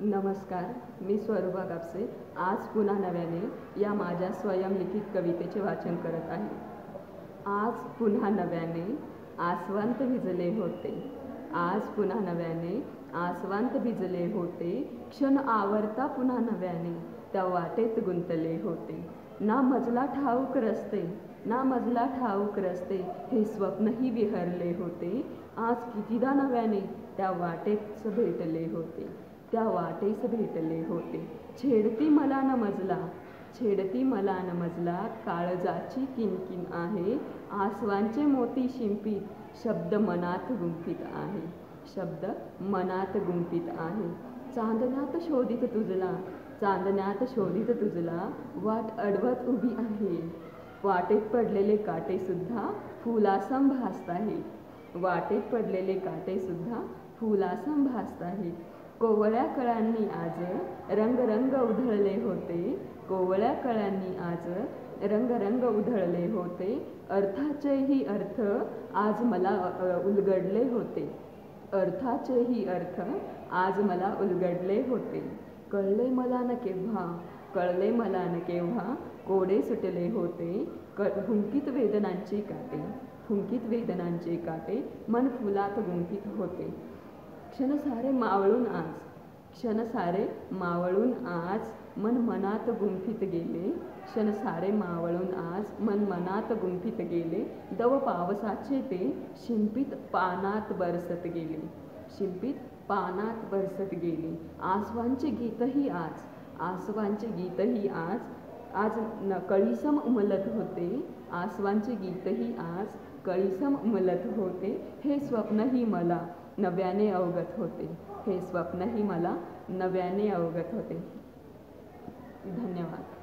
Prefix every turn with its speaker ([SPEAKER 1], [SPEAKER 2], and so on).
[SPEAKER 1] नमस्कार, मी स्वरूपा कापसे आज पुन्हा नव्याने या माझ्या स्वयंलिखित कवितेचे वाचन करत आहे। आज पुन्हा नव्याने आसवंत भिजले होते, आज पुन्हा नव्याने आसवंत भिजले होते, क्षण आवरता पुन्हा नव्याने त्या वाटेत गुंतले होते। ना मजला ठाऊक रस्ते, ना मजला ठाऊक रस्ते, हे स्वप्नही विहरले होते। आज कितीदा नव्याने त्या वाटेच भेटले होते, त्या वाटेस भेटले होते। छेडती मला न मजला, छेडती मला न मजला, काळजाची किणकिण आहे, आसवांचे मोती शिंपीत, शब्द मनात गुंफीत आहे, शब्द मनात गुंफीत आहे। चांदण्यात शोधित तुझला, चांदण्यात शोधित तुझला, वाट अडवत उभी आहे, वाटेत पडलेले काटे सुद्धा फुलासम भासत आहे, वाटेत पडलेले काटे सुद्धा फुलासम भासत आहे। कोवळ्या कळ्यांनी आज रंग उधळले होते, कोवळ्या कळ्यांनी आज रंग उधळले होते, अर्थाचेही अर्थ आज मला उलगडले होते, अर्थाचेही अर्थ आज मला उलगडले होते। कळले मला न केव्हा, कळले मला न केव्हा, कोडे सुटले होते, हुंकीत वेदनांची काटे, हुंकीत वेदनांचे काटे, मन फुलात गुंफीत होते। क्षण सारे मावळून आज, क्षण सारे मावळून आज, मन मनात गुंफीत गेले, क्षण सारे मावळून आज, मन मनात गुंफीत गेले। दव पावसाचे ते शिंपीत पानात बरसत गेले, शिंपीत पानात बरसत गेले। आसवांचे गीतही आज, आसवांचे गीतही आज, आज कळीसम उमलत होते, आसवांचे गीतही आज कळीसम उमलत होते। हे स्वप्नही मला नव्याने अवगत होते, हे स्वप्नही मला नव्याने अवगत होते। धन्यवाद।